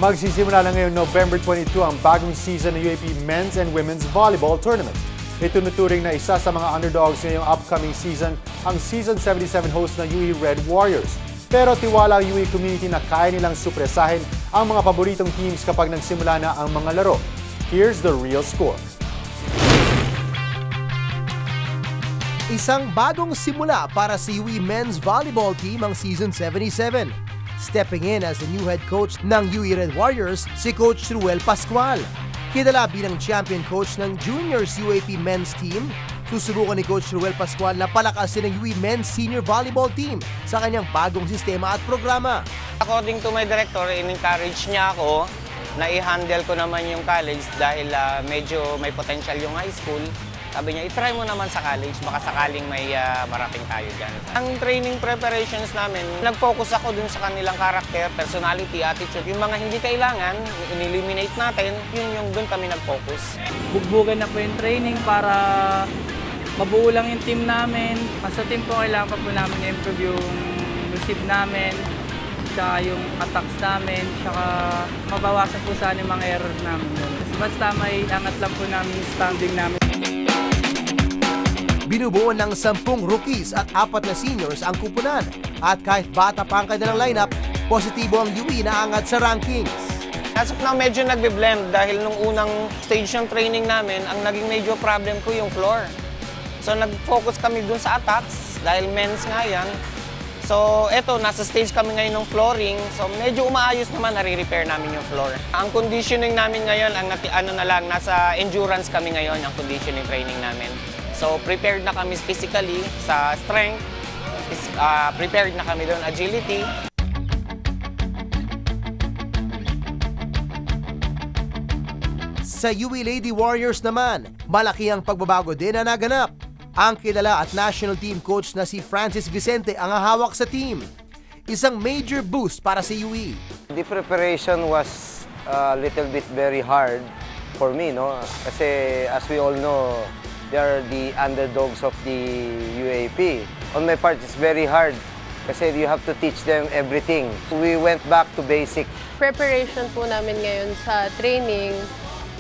Magsisimula na ngayong November 22 ang bagong season ng UAP Men's and Women's Volleyball Tournament. Itunuturing na isa sa mga underdogs ngayong upcoming season ang Season 77 host na UE Red Warriors. Pero tiwala ang UE community na kaya nilang supresahin ang mga paboritong teams kapag nagsimula na ang mga laro. Here's the real score. Isang bagong simula para sa UE Men's Volleyball Team ang Season 77. Stepping in as the new head coach ng UE Red Warriors, si Coach Ruel Pascual. Kilala bilang champion coach ng Juniors UAP Men's Team, susubukan ni Coach Ruel Pascual na palakasin ang UE Men's Senior Volleyball Team sa kanyang bagong sistema at programa. According to my director, in-encourage niya ako na i-handle ko naman yung college dahil medyo may potential yung high school. Sabi niya, i-try mo naman sa college, baka sakaling may marating tayo dyan. Ang training preparations namin, nag-focus ako dun sa kanilang karakter, personality, attitude. Yung mga hindi kailangan, in-eliminate natin, yun yung dun kami nag-focus. Bugbugan na po yung training para mabuo lang yung team namin. Sa team po, kailangan pa po namin i-improve yung receive namin, tsaka yung attacks namin, tsaka mabawasan po sana yung mga error namin. Basta may angat lang po namin yung standing namin. Binubuo ng 10 rookies at 4 na seniors ang kupunan. At kahit bata pa ang kanilang lineup, positibo ang UE na angat sa rankings. As of now, medyo nagbe-blend dahil nung unang stage ng training namin, ang naging major problem ko yung floor. So nag-focus kami dun sa attacks dahil men's nga yan. So eto, nasa stage kami ngayon ng flooring. So medyo umaayos naman, nare-repair namin yung floor. Ang conditioning namin ngayon, nasa endurance kami ngayon, ang conditioning training namin. So prepared na kami physically sa strength, prepared na kami doon agility. Sa UE Lady Warriors naman, malaki ang pagbabago din na naganap. Ang kilala at national team coach na si Francis Vicente ang hawak sa team. Isang major boost para sa UE. The preparation was a little bit very hard for me, no? Kasi as we all know, they are the underdogs of the UAP. On my part, it's very hard kasi you have to teach them everything. We went back to basic. Preparation po namin ngayon sa training,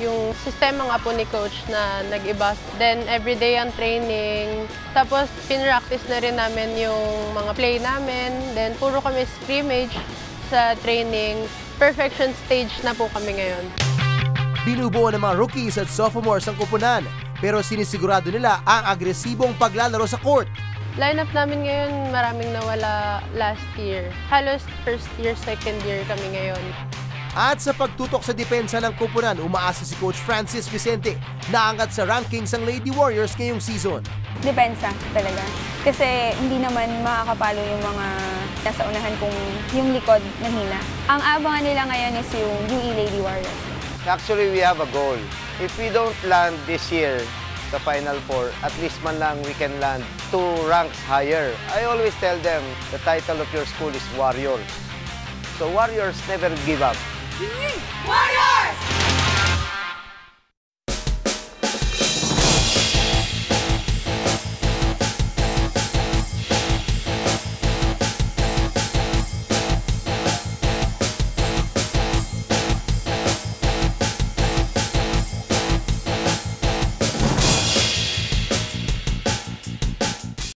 yung sistema nga po ni coach na nag-iba. Then everyday ang training. Tapos pinractice na rin namin yung mga play namin. Then puro kami scrimmage sa training. Perfection stage na po kami ngayon. Binubuo ng mga rookies at sophomores ang kupunan. Pero sinisigurado nila ang agresibong paglalaro sa court. Lineup namin ngayon, maraming nawala last year. Halos first year, second year kami ngayon. At sa pagtutok sa depensa ng kupunan, umaasa si Coach Francis Vicente na angat sa rankings ang Lady Warriors ngayong season. Depensa talaga. Kasi hindi naman makakapalo yung mga nasa unahan kung yung likod mahina. Ang abangan nila ngayon is yung UE Lady Warriors. Actually, we have a goal. If we don't land this year, the Final Four, at least man lang we can land 2 ranks higher. I always tell them, the title of your school is Warriors. So Warriors never give up. Warriors!